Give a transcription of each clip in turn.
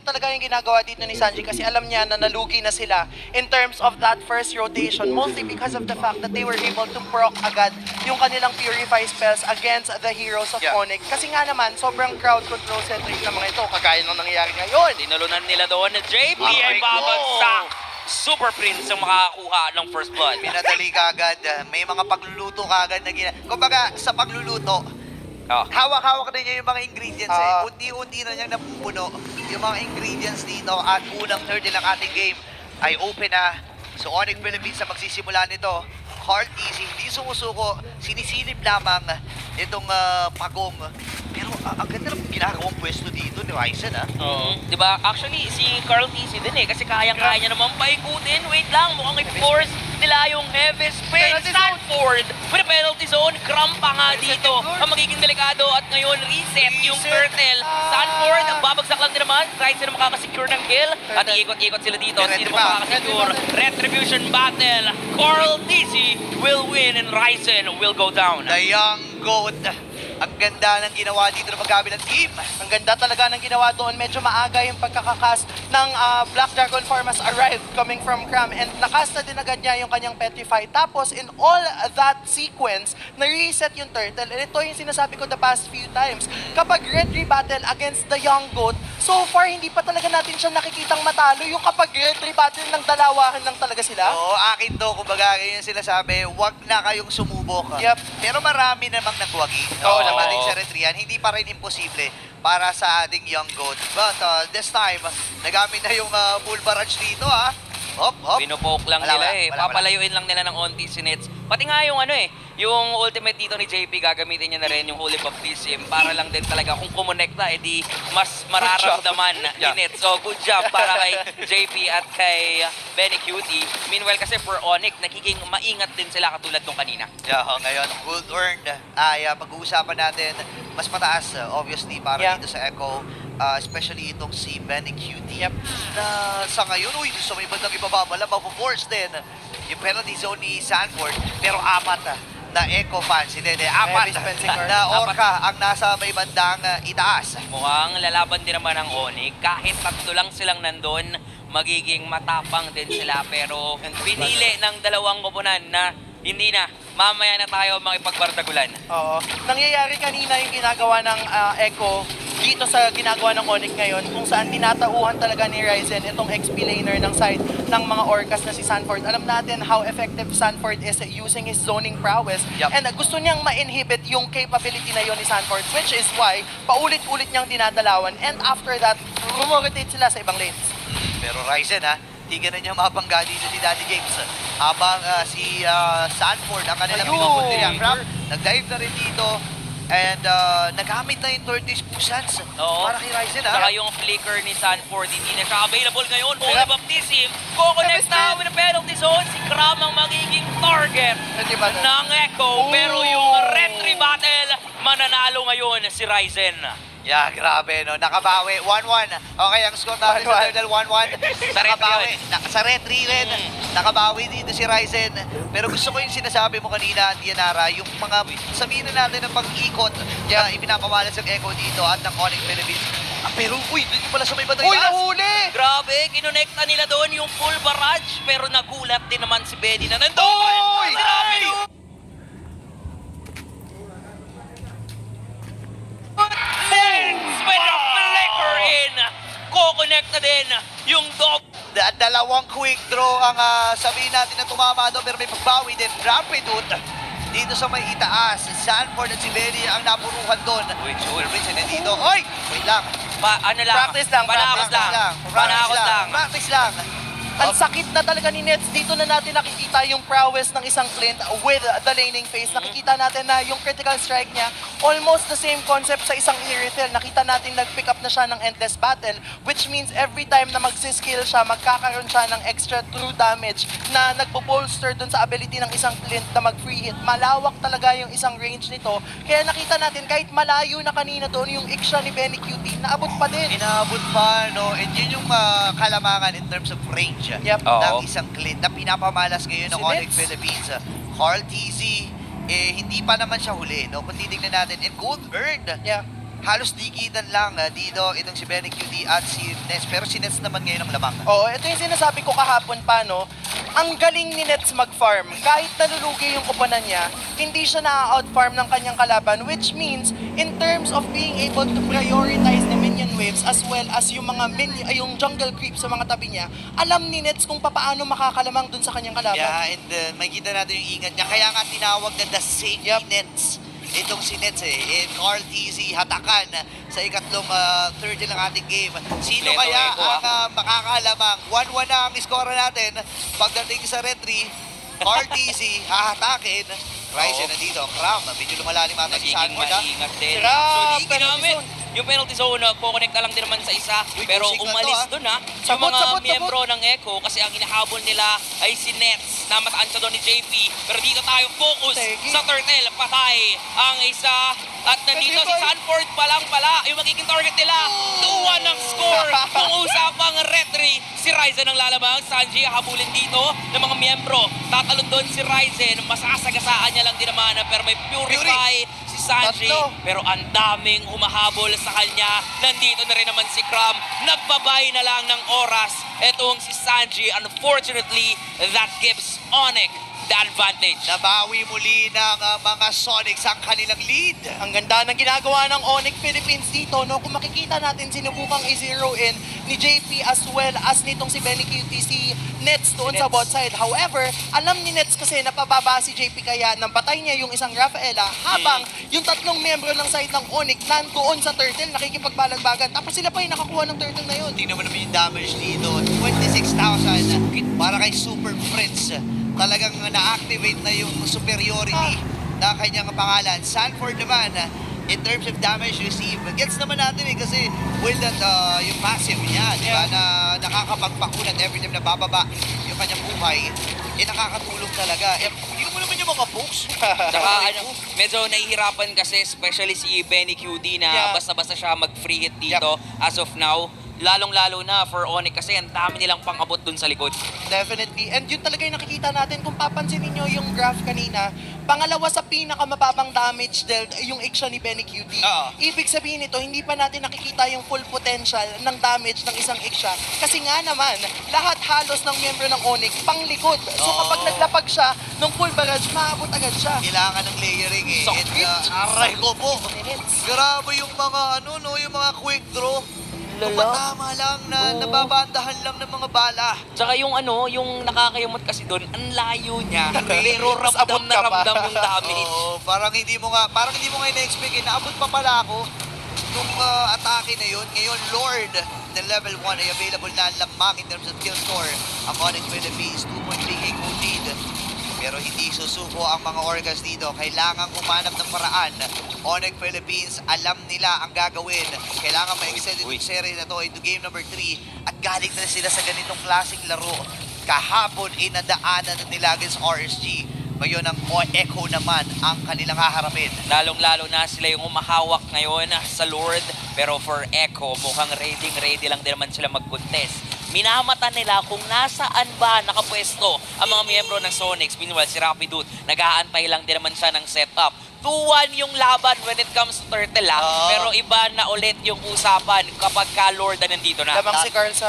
talaga yung ginagawa dito ni Sanji kasi alam niya na nalugi na sila in terms of that first rotation, mostly because of the fact that they were able to proc agad yung kanilang Purify spells against the heroes of Onyx. Kasi nga naman, sobrang crowd control centric na mga ito, kagaya ng nangyayari ngayon. Tinalunan nila doon na JP ay babagsak. Super Prince ang makakakuha ng first blood. Pinadali kagad. May mga pagluluto kagad na kumbaga, sa pagluluto, hawak-hawak na niya yung mga ingredients Unti-unti na niyang napupuno yung mga ingredients dito at unang third ng ating game ay open na. So Onyx Philippines na magsisimula nito. Heart easy, hindi sumusuko, sinisilip lamang itong pagong. Pero ang ganda ng ginagawang pwesto dito ni Ryzen, ha? Diba? Actually, si Carl TC din eh, kasi kayang-kaya niya naman paikutin. Wait lang, mukhang i-force nila yung heavy spin. Stanford with a penalty zone. Krampa nga dito ang magiging delikado at ngayon reset yung turtle. Stanford, babagsak lang din naman. Ryzen na makakasecure ng kill at iikot-ikot sila dito. Sino ba makakasecure? Retribution battle. Carl TC will win and Ryzen will go down. The young goat. Ang ganda ng ginawa dito ng magkabilang team. Ang ganda talaga ng ginawa doon. Medyo maaga yung pagkakakas ng Black Dragon Farm has arrived coming from Cram and nakast na din agad niya yung kanyang Petrify. Tapos in all that sequence, na-reset yung turtle. And ito yung sinasabi ko the past few times. Kapag Red Battle against the Young Goat, so far hindi pa talaga natin siya nakikitang matalo. Yung kapag Red Battle ng dalawahan lang talaga sila. Oo, akin to, kumbaga yung sinasabi, wag na kayong sumubok. Yep. Pero marami namang nagwagi. Ng ating Seretrian, hindi pa rin imposible para sa ating Young Goat. But this time, nagamit na yung full barrage dito, ha? Hop. Pinupoke lang nila eh. Papalayuin lang nila ng onti si Nets. Pati nga yung yung ultimate dito ni JP, gagamitin niya na rin yung Holy Baptism para lang din talaga kung kumonekta, edi mas mararamdaman ni Nets. So good job para kay JP at kay Benny Cutie. Meanwhile kasi for Onyx, nagiging maingat din sila katulad nung kanina. Ngayon, good earned ay pag-uusapan natin mas mataas, obviously, para dito sa Echo. Especially itong si Benny Cutie na sa ngayon, sa may bandang ibababala, mapo-force din yung penalty zone ni Sanford. Pero apat na Echo fans, apat na Orca ang nasa may bandang itaas. Mukhang lalaban din naman ang Onyx. Kahit tatlo lang silang nandun, magiging matapang din sila. Pero pinili ng dalawang koponan na hindi na, mamaya na tayo makipagbardagulan. Oo. Nangyayari kanina yung ginagawa ng Echo dito sa ginagawa ng Onyx ngayon kung saan tinatauhan talaga ni Ryzen itong XP laner ng side ng mga Orcas na si Sanford. Alam natin how effective Sanford is using his zoning prowess and gusto niyang ma-inhibit yung capability na yun ni Sanford, which is why paulit-ulit niyang dinadalawan and after that, rumorotate sila sa ibang lanes. Pero Ryzen, di ganun niya mabangga dito ni Daddy James. Habang si Sanford ang kanilang pinapundiriang Crab, nag-dive na rin dito. And nagamit na yung Tortoise Pushans para kay Ryzen, Saka yung flicker ni Sanford, hindi na siya available ngayon. Holy Baptism, kukonect na with a penalty zone. Si Cram ang magiging target ng Echo. Pero yung Retri Battle, mananalo ngayon si Ryzen. Grabe, no? Nakabawi. 1-1. Okay, ang score natin sa Turtle 1-1. Nakabawi. Sa retry rin. Nakabawi dito si Ryzen. Pero gusto ko yung sinasabi mo kanina, Dianara, yung mga sabihin na natin ng pag-ikot na ipinapamalas ng Echo dito at ng Onyx Philippines. Pero, doon yung pala sa may batay. Nahuli! Grabe, kinonekta nila doon yung full barrage. Pero nagulat din naman si Benny na nandun. Grabe! With a flicker in, kukonect na din yung dog. Dalawang quick draw ang sabihin natin na tumama doon, pero may pagbawi din. Rapid hoot dito sa may itaas. Sanford at si Benny ang napuruhan doon. Which dito. Oy! Wait lang. Practice lang. Practice lang. Ang sakit na talaga ni Nets. Dito na natin nakikita yung prowess ng isang Clint with the laning phase. Nakikita natin na yung critical strike niya, almost the same concept sa isang Irithel. Nakita natin nag-pick up na siya ng Endless Battle, which means every time na magsiskill siya, magkakaroon siya ng extra true damage na nagpo-bolster dun sa ability ng isang Clint na mag-free hit. Malawak talaga yung isang range nito. Kaya nakita natin kahit malayo na kanina doon yung Iksha ni Benny Cutie, naabot pa din. Inaabot pa, no? And yun yung kalamangan in terms of range ng isang Clint na pinapamalas ngayon ng Onyx Philippines. Carl TZ, hindi pa naman siya huli, no? Kung titignan natin, and gold earned halos dikitan lang dito itong si Benny QD at si Nets. Pero si Nets naman ngayon ang lamang. Oo, ito yung sinasabi ko kahapon pa, no? Ang galing ni Nets mag-farm. Kahit nalulugi yung kuponan niya, hindi siya na-outfarm ng kanyang kalaban, which means, in terms of being able to prioritize the minion waves as well as yung mga yung jungle creep sa mga tabi niya, alam ni Nets kung paano makakalamang dun sa kanyang kalaban. Yeah, and makikita natin yung ingat niya. Kaya nga tinawag na the safety nets. Itong si Nets And Carl TZ hatakan sa ikatlong third ng ating game. Sino Kompleto kaya Echo, ang makakalamang? 1-1 na ang score natin. Pagdating sa red 3, Carl TZ hahatakin. Ryzen nandito. Cram, medyo lumalalim ata si Nagiging Sanford. maingat din. Sira, Actually, penalty ginamit. zone. Yung penalty zone, kukonect ka lang din naman sa isa. Uy, Pero tusik na umalis to, dun yung Sabot, mga sabot, miyembro ng Echo kasi ang hinahabol nila ay si Nets na mataan siya doon ni JP. Pero dito tayo focus Tegi. sa Turtle. Patay ang isa. At nandito si Sanford pa lang pala. Yung magiging target nila. 2-1 ang score. Kung usapang retry, si Ryzen ang lalabang. Sanji habulin dito ng mga miyembro. Tatalon doon si Ryzen. Masasagasaan niya lang din naman. Pero may purify si Sanji. Tatlo. Pero ang daming humahabol sa kanya. Nandito na rin naman si Cram. Nagbabay na lang ng oras. Etong si Sanji. Unfortunately, that gives Onyx the advantage. Nabawi muli ng mga Sonics ang kanilang lead. Ang ganda ng ginagawa ng Onyx Philippines dito, no? Kung makikita natin, sinubukang i-zero in ni JP as well as nitong si Benny QTC Nets doon Si sa Nets. bot side. However, alam ni Nets kasi napababa si JP kaya nang patay niya yung isang Rafaela habang yung tatlong membro ng side ng Onyx nandoon sa turtle, nakikipagbalagbagan. Tapos sila pa yung nakakuha ng turtle na yun. Tingnan mo naman yung damage dito. 26,000 para kay Super Prince. Talagang na-activate na yung superiority na kanyang pangalan. Sanford naman, in terms of damage received, gets naman natin kasi with that, yung passive niya, di ba, na nakakapagpakulat every time na bababa yung kanyang buhay, nakakatulong talaga. Tingnan mo naman yung mga pokes. Saka medyo nahihirapan kasi especially si Benny QD na Yeah. basta-basta siya mag-free hit dito as of now. Lalong-lalo na for Onyx kasi ang dami nilang pang-abot dun sa likod. Definitely. And yun talaga yung nakikita natin. Kung papansinin nyo yung graph kanina, pangalawa sa pinakamababang damage dealt yung Iksha ni Benny QD. Oo. Ibig sabihin nito, hindi pa natin nakikita yung full potential ng damage ng isang Iksha. Kasi nga naman, lahat halos ng miyembro ng Onyx panglikod. So Oo. kapag naglapag siya ng full barrage, maabot agad siya. Kailangan ng layering Sakit. Aray ko po. Minutes. Grabe yung mga yung mga quick draw. Tumatama lang na Oo. nababandahan lang ng mga bala. Tsaka yung yung nakakayamot kasi doon, ang layo niya. Pero Mas abot ramdam na ka pa. ramdam yung damage. Oo, parang hindi mo nga ina-expect. Naabot pa pala ako nung atake na yun. Ngayon, Lord na level 1 ay available na lamang in terms of kill score. Ang Onyx Philippines, 2.3 equal lead. Pero hindi susuko ang mga Orcas dito. Kailangan umanap ng paraan. Onyx Philippines, alam nila ang gagawin. Kailangan ma-extend itong series na to into game number 3. At galing na sila sa ganitong klaseng laro. Kahapon ay nadaanan na nila against RSG. Ngayon ang Echo naman ang kanilang haharapin. Lalong-lalo na sila yung umahawak ngayon sa Lord. Pero for Echo, mukhang ready lang din naman sila mag-contest. Minamata nila kung nasaan ba nakapwesto ang mga miyembro ng Sonics. Meanwhile, si Rapidut, nag-aantay lang din naman siya ng setup. 2-1 yung laban when it comes to Turtle Oo. Pero iba na ulit yung usapan kapag ka-Lord na nandito na. Lamang si Carl sa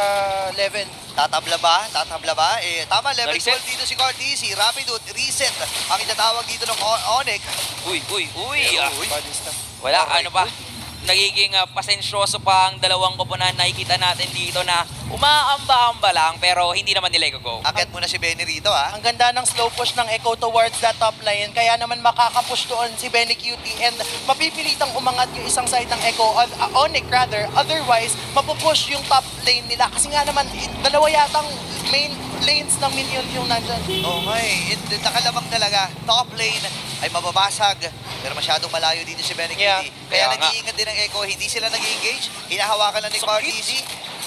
11. Tatabla ba? Tama, level Reset. 12 dito si Cortez. Si Rapidut, reset. Ang itatawag dito ng Onyx. Uy. Body stuff. Wala, Aray ano ba? Nagiging pasensyoso pa ang dalawang koponan. Nakikita natin dito na umaamba-amba lang pero hindi naman nila i-go. Akit muna si Benny rito, ha? Ang ganda ng slow push ng Echo towards that top lane. Kaya naman makakapush doon si Benny QT and mapipilitang umangat yung isang side ng Echo, Onyx rather. Otherwise, mapupush yung top lane nila. Kasi nga naman, dalawa yatang main lanes ng minion yung nandyan. Oh my, nakalamang talaga. Top lane ay mababasag. Pero masyadong malayo dito si Benny Yeah. Kitty. Kaya Kaya nga. nag-iingat din ng Echo. Hindi sila nag-engage. Hinahawakan lang ni Sakit. Cortez.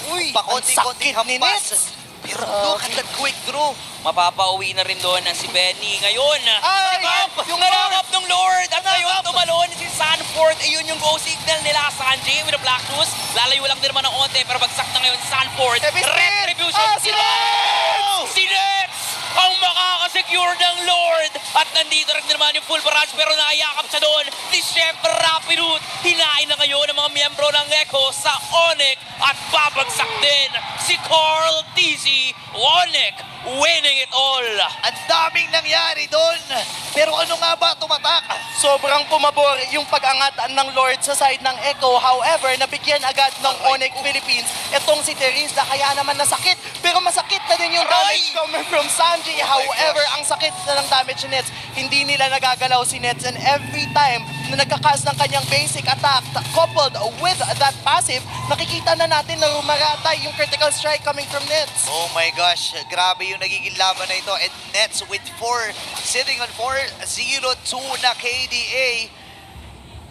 Uy, Pakonting-konting ang sakit ni hampas. Nets. Pero look at that quick draw. Mapapauwi na rin doon ang si Benny. Ngayon, Ay, narangap! yung Narangap ng Lord! At ngayon Narangap! tumalon si Sanford. Ayun yung go signal nila. Sanji with a black shoes. Lalayo lang din naman ng onte pero bagsak na ngayon si Sanford. Heavy spin! Retribution! Si Nets! Si Nets! ang makakasecure ng Lord. At nandito rin naman yung full barrage pero nakayakap siya doon ni Chef Rapidut. Hinain na ngayon ng mga miyembro ng Echo sa Onyx at babagsak din si Carl TZ. Onyx winning it all. Ang daming nangyari doon. Pero ano nga ba tumatak? Sobrang pumabor yung pag-angat ng Lord sa side ng Echo. However, nabigyan agad ng Onyx Philippines itong si Teresa. Kaya naman nasakit. Pero masakit na din yung damage coming from Sanji. However, ang sakit na ng damage ni Nets. Hindi nila nagagalaw si Nets. And every time na nagkakas ng kanyang basic attack coupled with that passive, nakikita na natin na rumaratay yung critical strike coming from Nets. Oh my gosh, grabe yung nagiging laban na ito. And Nets with 4, sitting on 4-0-2 na KDA.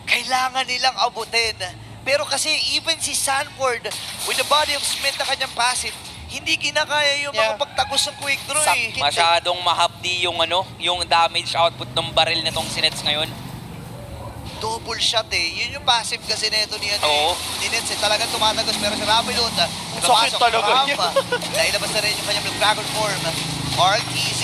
Kailangan nilang abutin. Pero kasi even si Sanford, with the body of Smith na kanyang passive, hindi kinakaya yung mga pagtagos ng quick draw eh. Sakit. Masyadong mahapdi yung yung damage output ng baril nitong si Nets ngayon. Double shot eh. Yun yung passive kasi nito ni Oo. ni Nets eh. Talagang tumatagos pero si Rapidut, Sakit talaga niya. nailabas na rin yung kanyang dragon form. RTZ,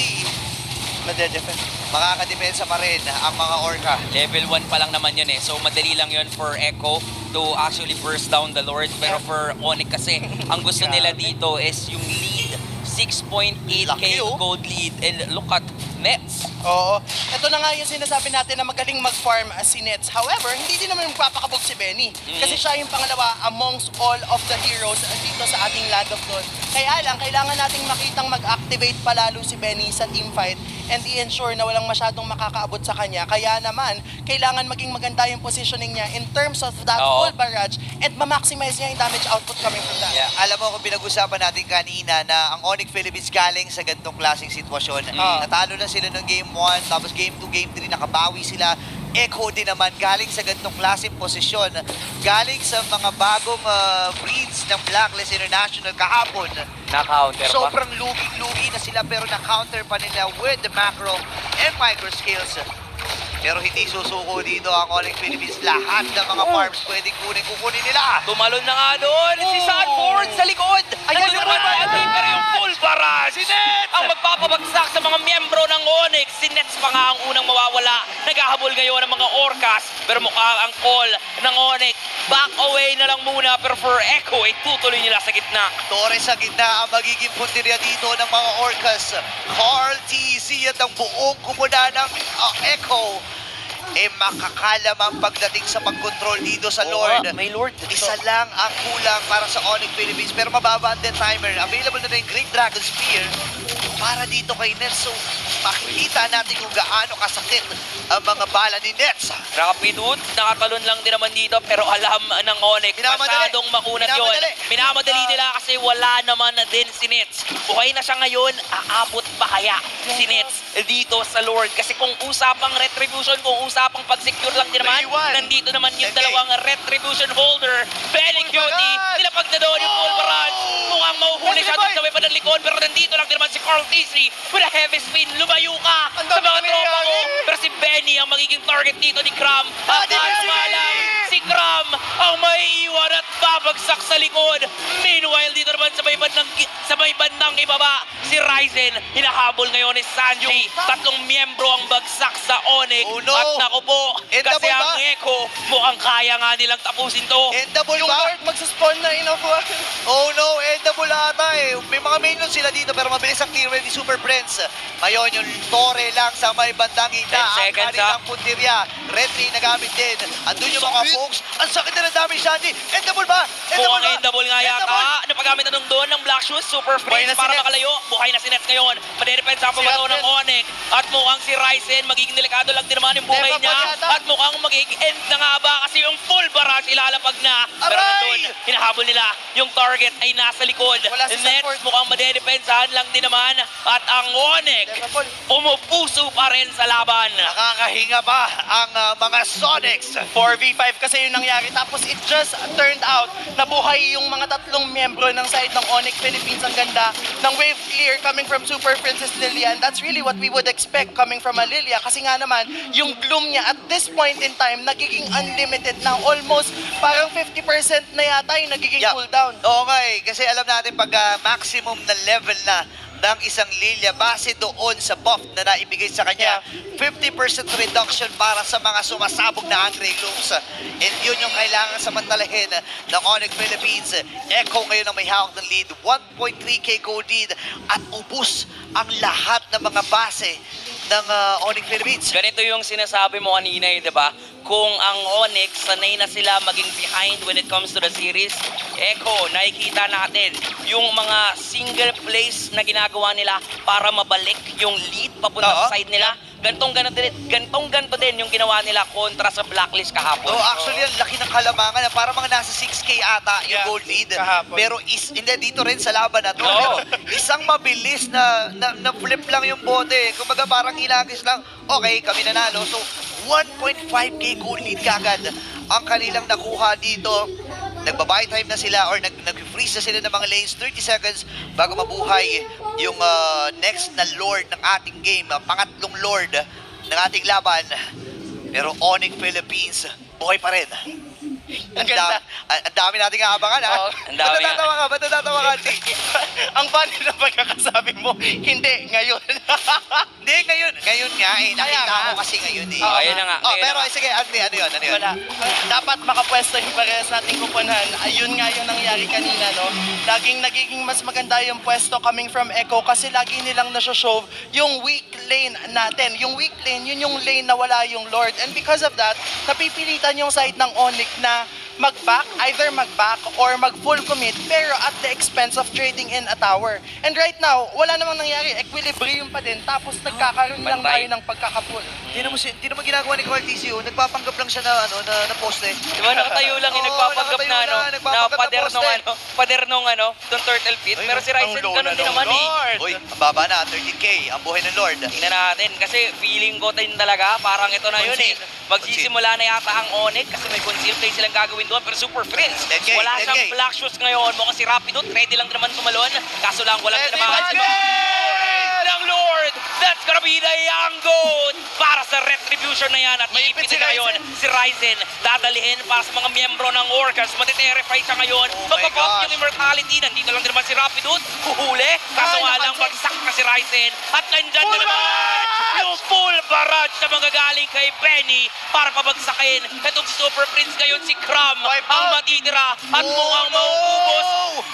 Nade-defend. makakadepensa pa rin ang mga Orca. Level 1 pa lang naman yun eh. So madali lang yun for Echo to actually burst down the Lord. Pero for Onyx kasi, ang gusto nila dito is yung lead. 6.8k Laki, oh. gold lead. And look at Nets. Oo. Ito na nga yung sinasabi natin na magaling mag-farm si Nets. However, hindi din naman magpapakabog si Benny. Kasi siya yung pangalawa amongst all of the heroes dito sa ating Land of Dawn. Kaya lang, kailangan nating makitang mag-activate palalo si Benny sa teamfight and i-ensure na walang masyadong makakaabot sa kanya. Kaya naman, kailangan maging maganda yung positioning niya in terms of that Oo. full barrage and ma-maximize niya yung damage output coming from that. Yeah, alam mo kung pinag-usapan natin kanina na ang Onyx Philippines galing sa ganitong klaseng sitwasyon. Natalo na sila ng Game 1, tapos Game 2, Game 3, nakabawi sila. Echo din naman galing sa ganitong klaseng posisyon. Galing sa mga bagong breeds ng Blacklist International kahapon. Na-counter pa. Sobrang lugi-lugi na sila pero na-counter pa nila with the macro and micro skills. Pero hindi susuko dito ang Onyx Philippines. Lahat ng mga farms pwedeng kukunin nila. Tumalon na nga doon si Sanford sa likod. Ayan, Nandun naman naman. natin pero yung full barrage. Si Nets ang magpapabagsak sa mga miyembro ng Onyx. Si Nets pa nga ang unang mawawala. Naghahabol ngayon ng mga Orcas. Pero mukha ang call ng Onyx. Back away na lang muna pero for Echo ay tutuloy nila sa gitna. Torres sa gitna ang magiging puntirya dito ng mga Orcas. Carl TZ at ang buong kumuna ng Echo. Makakalam ang pagdating sa pagkontrol dito sa Lord. May Lord. Isa lang ang kulang para sa Onyx Philippines pero mababa ang timer. Available na rin yung Great Dragon Spear para dito kay Nets. So makikita natin kung gaano kasakit ang mga bala ni Nets. Rapidut, nakatalon lang din naman dito pero alam ng Onyx, Minamadali. masyadong makunat yun. Minamadali. Minamadali nila kasi wala naman na din si Nets. Buhay na siya ngayon, aabot pa kaya si Nets dito sa Lord? Kasi kung usapang retribution, kung usapang pag-secure lang din naman, 3-1. nandito naman yung Okay. dalawang retribution holder. Belly Cutie, nilapag na doon yung full barrage. Mukhang mahuhuli siya dun sa weapon ng likod pero nandito lang din naman si Carl TZ with a heavy spin. Lumayo ka Ang sa dami mga tropa nangyayari. ko. Pero si Benny ang magiging target dito ni Cram. At malang si Cram ang maiiwan at babagsak sa likod. Meanwhile, dito naman sa may bandang ibaba, si Ryzen hinahabol ngayon ni Sanji. Tatlong miyembro ang bagsak sa Onyx. Oh, no. At naku po, Endable kasi ang ba? Echo mukhang kaya nga nilang tapusin to. Endable Yung ba? Lord magsaspawn na inakuha. Oh no, endable ata eh. May mga main load sila dito pero mabilis ang clear ni Super Prince. Ngayon yung Torre lang sa may bandang 10 ina. Ang seconds, kanilang puntirya. Red 3 nagamit din. Andun yung mga folks. Ang sakit na ng damage Sanji. Endable ba? Mukhang endable nga yata. Endable. Napagamit na nung doon ng Black Shoes, Super Buhay Freeze na si para Nets. makalayo. Buhay na si Nets ngayon. Madedepensa pa Si ba ito ng Nets. Onyx? At mukhang si Ryzen, magiging delikado lang din naman yung buhay Never niya. pa yata. At mukhang magiging end na nga ba kasi yung full barrage ilalapag na. Pero Aray! nandun, hinahabol nila. Yung target ay nasa likod. Wala si Nets Sanford. mukhang madedepensahan lang din naman. At ang Onyx, umupuso pa rin sa laban. Nakakahinga ba ang mga Sonics? 4v5 kasi yung nangyari. Tapos it just turned out na buhay yung mga tatlong miyembro ng side ng Onyx Philippines. Ang ganda ng wave clear coming from Super Princess Lilia. And that's really what we would expect coming from a Lilia. Kasi nga naman, yung bloom niya at this point in time, nagiging unlimited na. Almost parang 50% na yata yung nagiging cooldown. Oo nga eh, kasi alam natin pag maximum na level na ng isang Lilia base doon sa buff na naibigay sa kanya. 50% reduction para sa mga sumasabog na Angry Loops. And yun yung kailangan samantalahin ng Onyx Philippines. Echo ngayon ang may hawak ng lead. 1.3k gold lead at ubus ang lahat ng mga base ng Onyx Philippines. Ganito yung sinasabi mo kanina, di ba? Kung ang Onyx, sanay na sila maging behind when it comes to the series. Echo, nakikita natin yung mga single plays na ginagawa nila para mabalik yung lead papunta sa side nila. Gantong-ganto din yung ginawa nila kontra sa Blacklist kahapon. Oh, actually, ang laki ng kalamangan na para mga nasa 6k ata yung gold lead. Pero hindi dito rin sa laban na to. Pero isang mabilis na flip lang yung bote. Kumbaga parang inagis lang, okay, kami nanalo. So, 1.5k gold lead kagad ang kanilang nakuha dito. Nagbabuy time na sila or nag-freeze na sila ng mga lanes, 30 seconds bago mabuhay yung next na Lord ng ating game, pangatlong Lord ng ating laban. Pero Onyx Philippines, buhay pa rin. Ang dami nating aabangan, ha? Ang dami nga. Ba't natatawa ka, Chi? Ang funny na pagkakasabi mo, hindi, ngayon. Hindi, ngayon. Ngayon nga, eh. Nakita ko kasi ngayon, eh. Ayun na nga. Pero sige, ano yun? Wala. Dapat makapwesto yung parehas nating kupunan. Ayun nga yung nangyari kanina, no? Nagiging mas maganda yung pwesto coming from Echo kasi lagi nilang nasa-show yung weak lane natin. Yung weak lane, yun yung lane na wala yung Lord. And because of that, napipilitan yung side ng Onyx na mag-back, either mag-back or mag-full commit, pero at the expense of trading in a tower. And right now, wala namang nangyari. Equilibrium pa din. Tapos nagkakaroon lang tayo ng pagkakapull. Di naman ginagawa ni Carl TCO. Nagpapanggap lang siya na poste. Di ba, nakatayo lang yung Oo, nagpapanggap na nagpapanggap na pader nung itong turtle pit. Pero si Ryzen ganun din naman eh. Uy, ang baba na, 13k, ang buhay ng Lord. Tingnan natin kasi feeling ko din talaga parang ito na yun eh. Magsisimula na yata ang Onyx kasi may conceal play silang gagawin doon pero Super Friends. Wala siyang black shoes ngayon. Mukhang si Rapido, ready lang naman tumalon. Kaso lang walang tinamahan si ng Lord. That's gonna be the young goat para sa retribution na yan at maipit na ngayon si Ryzen. Dadalihin para sa mga miyembro ng Orcas. Matiterify siya ngayon. Magpapop yung immortality. Nandito lang din naman si Rapido. Huhuli. Kaso nga lang bagsak na si Ryzen. At nandyan na naman yung full barrage na magagaling kay Benny para pabagsakin. Itong si Super Prince ngayon si Cram ang matitira at mukhang mauubos.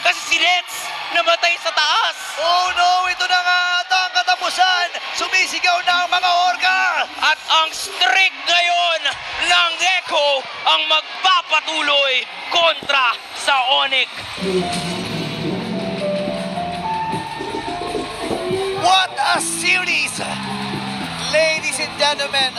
Kasi si Nets namatay sa taas. Oh no, ito na nga ata ang katapusan. Sumisigaw na ang mga orka. At ang streak ngayon ng Echo ang magpapatuloy kontra sa Onyx. What a series! Ladies and gentlemen,